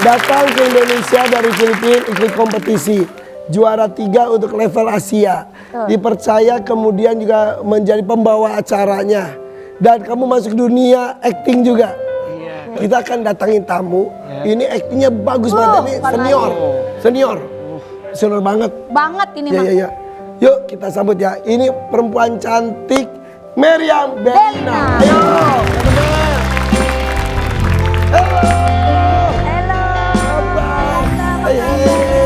Datang ke Indonesia dari Filipina ikut kompetisi. Juara 3 untuk level Asia. Dipercaya kemudian juga menjadi pembawa acaranya. Dan kamu masuk dunia acting juga. Kita akan datangin tamu. Ini actingnya bagus banget. Ini senior banget. Banget ini mah. Iya. Yuk kita sambut ya. Ini perempuan cantik Meriam Bellina. Ayo.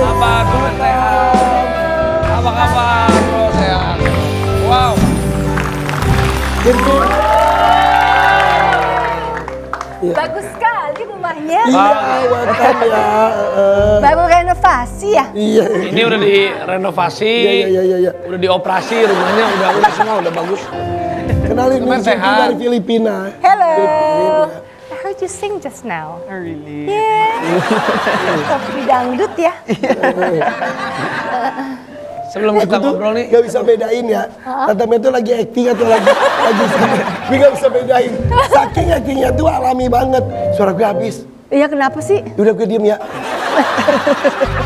Apa kabar sehat? Apa kabar bro sehat? Wow. Bagus sekali rumahnya. Iya, welcome ya. Baru renovasi ya? Iya. Ini udah direnovasi, Iya. udah dioperasi rumahnya, udah semua udah bagus. Kenalin Teman ini sehat. dari Filipina. Hello. Filipina. I heard you sing just now. Oh, really? Yeah. Kopi dangdut ya? Sebelum kita ngobrol nih, Gak bisa bedain ya. Tante Mel itu lagi acting atau lagi Gue gak bisa bedain. Saking actingnya tuh alami banget. Suara gue habis. Iya kenapa sih? Udah gue diem ya.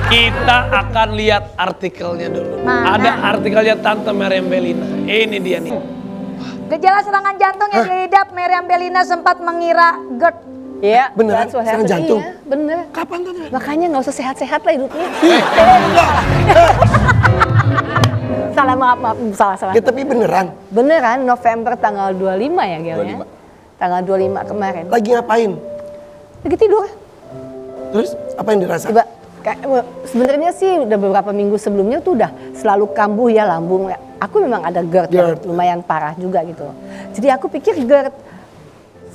kita akan lihat artikelnya dulu. Mana? Ada artikelnya Tante Meriam Bellina. Ini dia nih. Gejala serangan jantung yang diidap Meriam Bellina sempat mengira GERD. Iya, Beneran? that's what Serangan happened. jantung? Iya, bener. Kapan tuh? Makanya nggak usah sehat-sehat lah hidupnya. Enggak. Salah, maaf, salah. Ya, tapi beneran. Beneran, November tanggal 25 ya Gelnya? Tanggal 25 kemarin. Lagi ngapain? Lagi tidur. Terus apa yang dirasa? Tiba, sebenarnya sih udah beberapa minggu sebelumnya tuh udah selalu kambuh ya lambung. Aku memang ada GERD yang lumayan parah juga gitu. Jadi aku pikir GERD,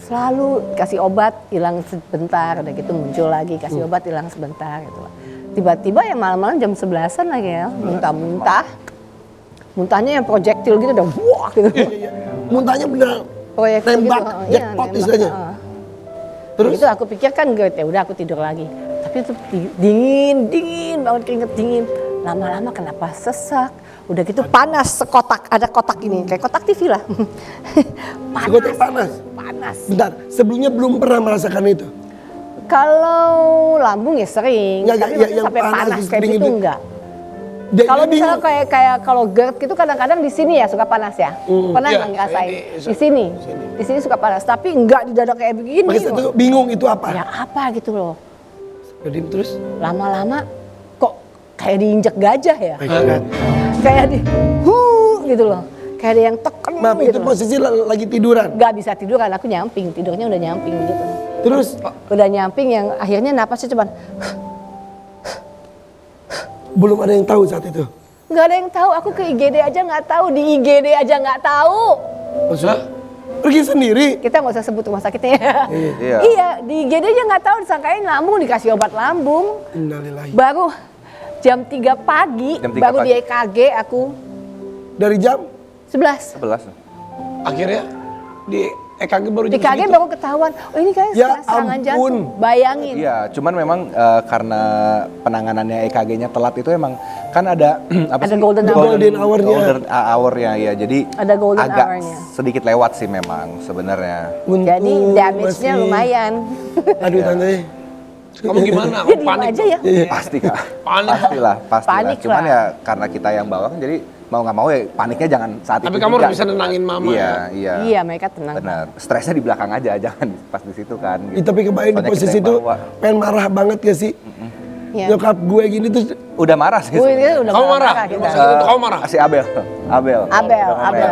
selalu kasih obat hilang sebentar, udah gitu muncul lagi kasih obat hilang sebentar gitu. Tiba-tiba ya malam-malam jam 11-an lagi ya, muntah-muntah. Muntahnya yang projektil gitu udah wah gitu. Iya. Muntahnya bener Proyektil tembak, gitu. jackpot Nembak, istilahnya. Terus itu aku pikir kan GERD, ya udah aku tidur lagi. Tapi itu dingin banget, keringet dingin. Lama-lama kenapa sesak? Udah gitu panas sekotak, ada kotak ini kayak kotak TV lah. Sekotak panas. Panas. Bentar, sebelumnya belum pernah merasakan itu. Kalau lambung ya sering, Nggak, tapi ya, maksudnya yang sampai panas, panas kayak dingin gitu itu. enggak. Dia Kalau misalnya bingung. kayak kalau GERD gitu kadang-kadang di sini ya suka panas ya. Pernah Iya, nggak ngerasain? ini- Di sini. Di sini suka panas, tapi enggak di dada kayak begini. Makanya saya loh. tuh bingung itu apa. Ya apa gitu loh. Jadi terus. Lama-lama kok kayak diinjek gajah ya. Kan. Kayak gitu loh. Kayak ada yang tekan Maaf, gitu itu loh. posisi lagi tiduran. Gak bisa tidur kan, aku nyamping. Tidurnya udah nyamping gitu. Terus Udah nyamping yang akhirnya napasnya cuman belum ada yang tahu saat itu. nggak ada yang tahu. Aku ke IGD aja nggak tahu, di IGD aja nggak tahu. Maksudnya pergi sendiri. Kita nggak usah sebut rumah sakitnya. Iya. Iya, di IGD aja nggak tahu, disangkain lambung, dikasih obat lambung. Innalillahi. Baru jam 3 pagi, Jam 3 baru pagi. di EKG aku Dari jam 11. 11. Akhirnya di EKG baru Di jam EKG segitu. baru ketahuan, oh ini kayaknya Ya serangan ampun. jantung. Bayangin. Iya, cuman memang karena penanganannya EKG-nya telat itu emang kan ada apa Ada sih? golden hour. Golden hour-nya. Golden hour-nya ya. Jadi Ada golden agak hour-nya. sedikit lewat sih memang sebenarnya. Jadi Untung damage-nya masih- lumayan. Aduh tante. Kamu gimana? Dia diem Panik aja ya. Pasti Kak. Panik. Pastilah. Panik Cuman lah. ya karena kita yang bawa kan jadi mau nggak mau ya paniknya jangan saat Tapi itu kamu juga. harus bisa nenangin mama. Iya, iya. Iya, mereka tenang. Benar. Stresnya di belakang aja, jangan pas di situ kan. Ya, tapi kebayang di Soalnya kita posisi yang itu bawa. pengen marah banget gak sih? Iya. Nyokap gue gini tuh Udah marah sih. Gue sebenarnya. udah Kamu marah? kita. Rumah sakit itu kamu marah? Si Abel. Abel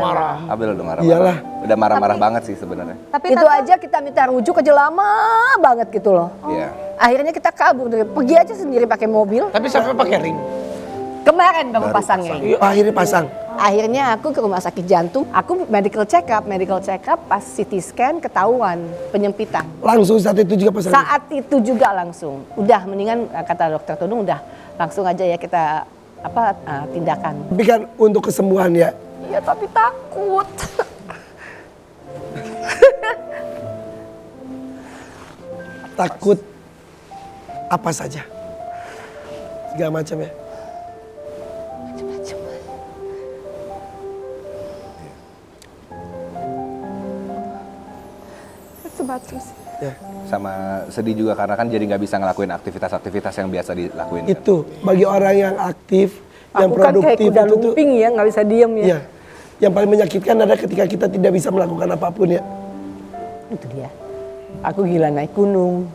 marah. Abel udah marah. Iyalah. Udah marah-marah banget sih sebenarnya. Tapi itu aja kita minta rujuk aja lama banget gitu loh. Iya. Akhirnya kita kabur dari pergi aja sendiri pakai mobil. Tapi sampai pakai ring. Kemarin baru pasangnya. ini. akhirnya pasang. Akhirnya aku ke rumah sakit jantung, aku medical check up pas CT scan ketahuan penyempitan. Langsung saat itu juga pasang. Saat itu juga langsung, udah mendingan kata dokter Tudung udah langsung aja ya kita tindakan. Tapi kan untuk kesembuhan ya. Iya tapi takut. Takut apa saja. Segala macam ya. Macem-macem. macam-macam sih. Ya. Sama sedih juga karena kan jadi nggak bisa ngelakuin aktivitas-aktivitas yang biasa dilakuin. Kan? Itu bagi orang yang aktif, yang Aku kan kayak produktif kuda itu tuh. lumping ya, nggak bisa diem ya. Iya. Yang paling menyakitkan adalah ketika kita tidak bisa melakukan apapun ya. Itu dia. Aku gila naik gunung.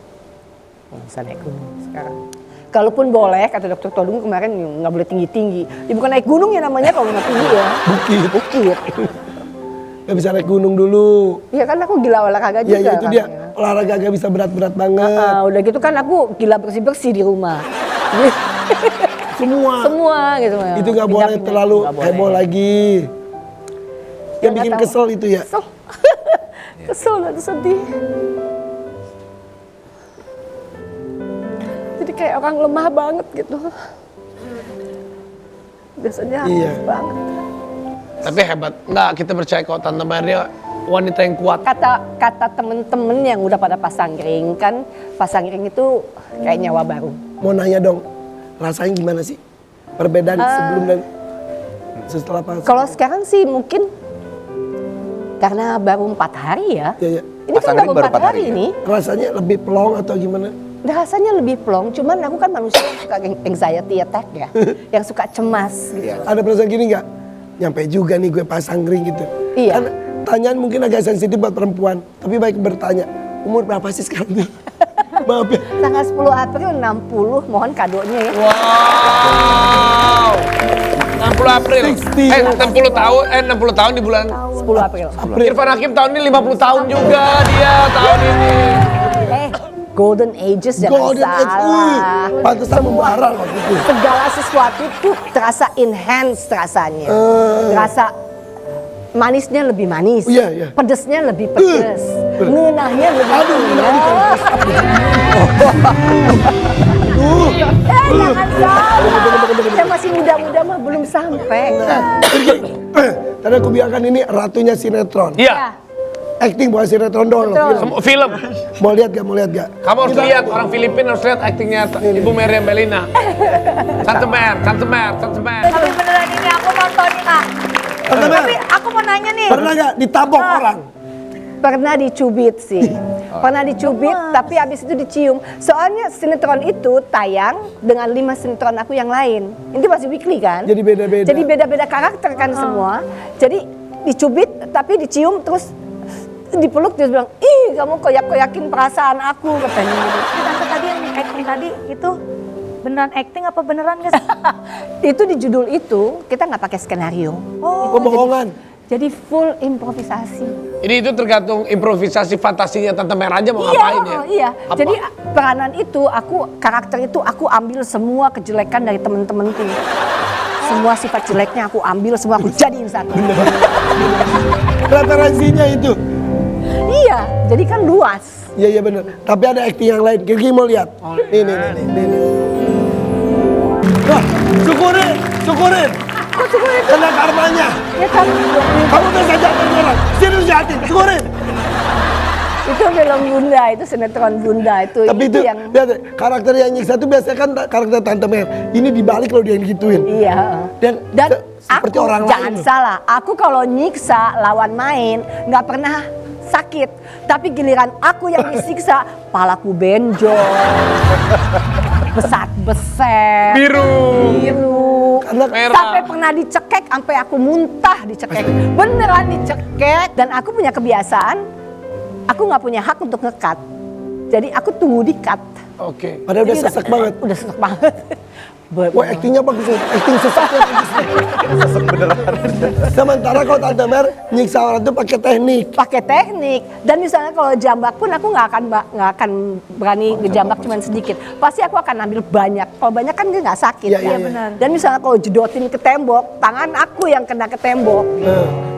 Nggak bisa naik gunung sekarang. Kalaupun boleh, kata dokter Todung kemarin nggak boleh tinggi-tinggi. Ya bukan naik gunung ya namanya kalau nggak tinggi ya. Bukit. Gak bisa naik gunung dulu. Iya kan aku gila olahraga juga. Ya itu kan, dia. ya. Olahraga gak bisa berat-berat banget. Udah gitu kan aku gila bersih-bersih di rumah. Semua. Semua gitu. Itu gak boleh Pindah-pindah, terlalu nggak boleh. heboh lagi. Yang Ya, bikin nggak tahu. kesel itu ya. Kesel. Kesel dan sedih. Jadi kayak orang lemah banget gitu. Biasanya Iya. banget. Tapi hebat. Enggak, kita percaya kok Tante Maria wanita yang kuat. Kata temen-temen yang udah pada pasang ring kan, pasang ring itu kayak nyawa baru. Mau nanya dong, rasanya gimana sih? Perbedaan sebelum dan setelah pasang? Kalau sekarang sih mungkin karena baru 4 hari ya. Ya, ya. Ini kan Pasang baru ring baru 4 4 hari hari ya? ini. Rasanya lebih pelong atau gimana? Rasanya lebih plong, cuman aku kan manusia yang suka anxiety attack ya. yang suka cemas gitu. Iya. Ada perasaan gini nggak? Nyampe juga nih gue pasang ring gitu. Iya. Kan tanyaan mungkin agak sensitif buat perempuan, tapi baik bertanya, umur berapa sih sekarang? Maaf ya. Tanggal 10 April 60, mohon kadonya ya. Wow. 60 April. 60. 60 tahun, 60 tahun di bulan 10 April. Irfan Hakim tahun ini 50 tahun juga dia tahun ini. Golden Ages jangan Golden Age, salah. pantesan membara waktu itu. Segala sesuatu itu terasa enhance rasanya. Terasa manisnya lebih manis. Iya, iya. Pedesnya lebih pedes. Ngenahnya lebih Aduh, ngenah. Jangan salah. Saya masih muda-muda mah belum sampai. Tadi aku biarkan ini ratunya sinetron. Iya, Acting bukan sinetron doang loh, film. film. Mau lihat gak? Mau lihat gak? Kamu harus lihat orang Filipina harus lihat aktingnya Ibu Meriam Bellina. Tante Mer. Tapi beneran ini aku nonton nih kak. Tante Mer, Tapi aku mau nanya nih. pernah gak ditabok orang? Pernah dicubit sih. Pernah dicubit tapi habis itu dicium. Soalnya sinetron itu tayang dengan 5 sinetron aku yang lain. Ini masih weekly kan? Jadi beda-beda. Jadi beda-beda karakter kan semua. Jadi dicubit tapi dicium terus dipeluk dia bilang, "Ih, kamu koyak-koyakin perasaan aku," katanya gitu. Tante tadi yang acting tadi itu beneran acting apa beneran guys? Itu di judul itu kita nggak pakai skenario. Pembohongan. Jadi full improvisasi. Ini itu tergantung improvisasi fantasinya Tante Mer aja mau ngapain ya. Iya. Apa? Jadi peranan itu karakter itu aku ambil semua kejelekan dari temen-temenku. Semua sifat jeleknya aku ambil, semua aku jadiin satu. Referensinya itu. Iya, jadi kan luas. Iya, iya bener. Tapi ada acting yang lain. Kiki mau lihat. Nih. Wah, syukurin. Kok syukur itu? Kena karmanya. Ya kan, Kamu bisa jahatin orang. Serius jahatin. Syukurin. itu film Bunda, itu sinetron Bunda itu. Tapi itu yang lihat karakter yang nyiksa itu biasanya kan karakter Tante Mer. Ini dibalik kalau dia yang gituin. iya. Dan seperti aku, orang jangan lain. salah, aku kalau nyiksa lawan main nggak pernah sakit. Tapi giliran aku yang disiksa, palaku benjol, besar-besar, biru. Karena Merah. Sampai pernah dicekek, sampai aku muntah dicekek. Beneran dicekek. Dan aku punya kebiasaan, aku nggak punya hak untuk nge-cut. Jadi aku tunggu di-cut. Oke. padahal udah Jadi sesak banget. Udah sesak banget. Wah, actingnya bagus. Acting sesaknya bagus. Sementara kalau Tante Mer nyiksa orang itu pakai teknik. Pakai teknik. Dan misalnya kalau jambak pun aku nggak akan berani ngejambak cuma sedikit. Pasti aku akan ambil banyak. Kalau banyak kan dia nggak sakit. Iya, kan? iya, benar. Dan misalnya kalau jedotin ke tembok, tangan aku yang kena ke tembok.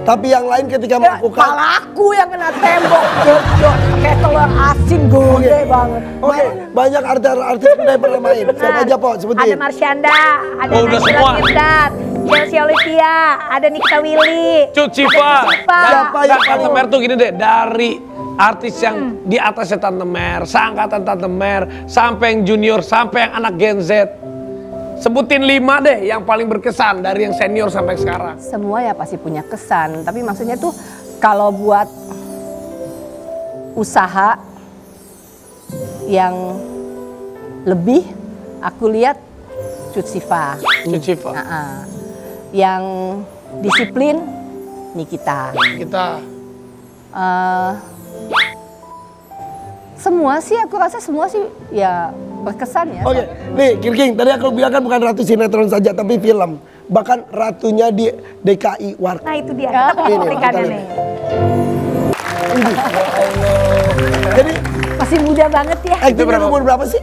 Tapi yang lain ketika Ya, melakukan. kepala aku yang kena tembok. Jedok, kayak telur asin gede banget. Oke, banyak artis muda yang pernah main. Siapa aja Po? Ada Sebutin. Marsyanda, ada Oh, udah Naysila semua. Mirdad, Chelsea Olivia, ada Nikita Willy, Cipa. Siapa yang Tante paling- Mer tuh gini deh, dari artis yang di atasnya Tante Mer, seangkatan Tante Mer, sampai yang junior, sampai yang anak Gen Z. Sebutin 5 deh yang paling berkesan dari yang senior sampai sekarang. Semua ya pasti punya kesan. Tapi maksudnya tuh kalau buat usaha yang lebih aku lihat Cut Siva. Cut Siva. Yang disiplin Nikita. Kita Semua sih aku rasa semua sih ya berkesan ya. Oke, nih Kirking, tadi aku bilang kan bukan ratu sinetron saja tapi film. Bahkan ratunya di DKI Warkop. Nah itu dia, kita punya Ini, cuplikannya kita nih. Jadi Masih muda banget ya. aktifnya umur berapa sih?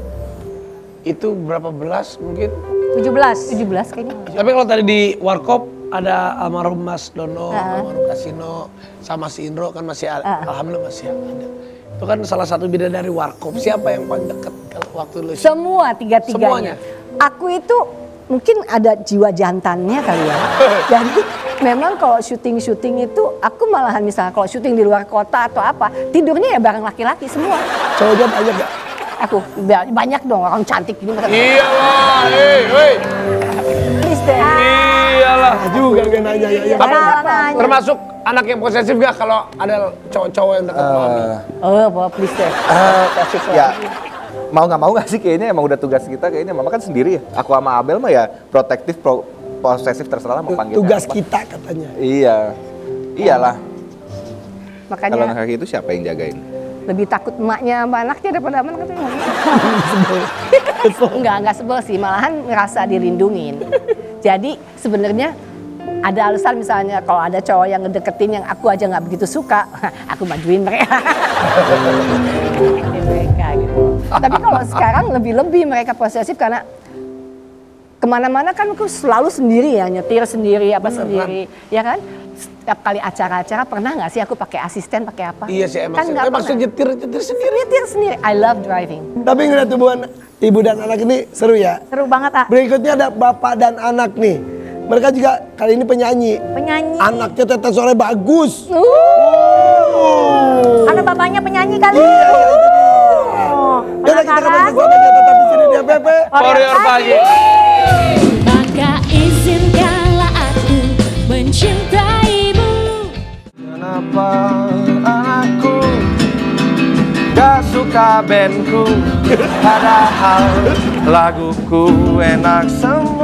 itu berapa belas mungkin? 17. 17 kayaknya. Tapi kalau tadi di Warkop ada almarhum Mas Dono, almarhum Kasino, sama si Indro kan masih alhamdulillah masih ada. Itu kan salah satu bidadari Warkop. Siapa yang paling dekat kalau waktu lu? Semua tiga-tiganya. Semuanya? Aku itu mungkin ada jiwa jantannya kali ya. Jadi memang kalau syuting-syuting itu aku malahan misalnya kalau syuting di luar kota atau apa, tidurnya ya bareng laki-laki semua. Cowoknya banyak gak? Aku banyak dong orang cantik gini. Iyalah, Please deh. Iyalah. Juga gak nanya ya. Nanya. Termasuk anak yang posesif gak kalau ada cowok-cowok yang dekat sama Abi? Oh, please deh. Ya mau nggak mau nggak sih kayaknya emang udah tugas kita kayaknya mama kan sendiri ya. Aku sama Abel mah ya protektif, posesif terserah lah mau panggilnya Tugas apa. kita katanya. Iya, iyalah. Kalau Makanya anak kayak itu siapa yang jagain? lebih takut emaknya sama anaknya daripada sama anaknya. Enggak sebel sih, malahan ngerasa dilindungin. Jadi sebenarnya ada alasan misalnya kalau ada cowok yang ngedeketin yang aku aja nggak begitu suka, aku majuin mereka. Mereka gitu. Tapi kalau sekarang lebih mereka posesif karena kemana-mana kan aku selalu sendiri ya, nyetir sendiri, apa sendiri, ya kan? Setiap kali acara-acara pernah nggak sih aku pakai asisten, pakai apa? Iya sih emang. Kan nggak Maksud pernah. nyetir sendiri. Nyetir sendiri. I love driving. Tapi ngeliat hubungan ibu dan anak ini seru ya. Seru banget, ah. Berikutnya ada bapak dan anak nih. Mereka juga kali ini penyanyi. Penyanyi. Anaknya tetes suaranya bagus. Ada bapaknya penyanyi kali. Iya, itu dia. Oh, Yaudah kita ke penasaran? sesuatu dia tetap di sini dia Pepe. Warrior pagi. Maka izinkanlah aku mencintaimu. Kenapa aku gak suka bandku, padahal laguku enak semua.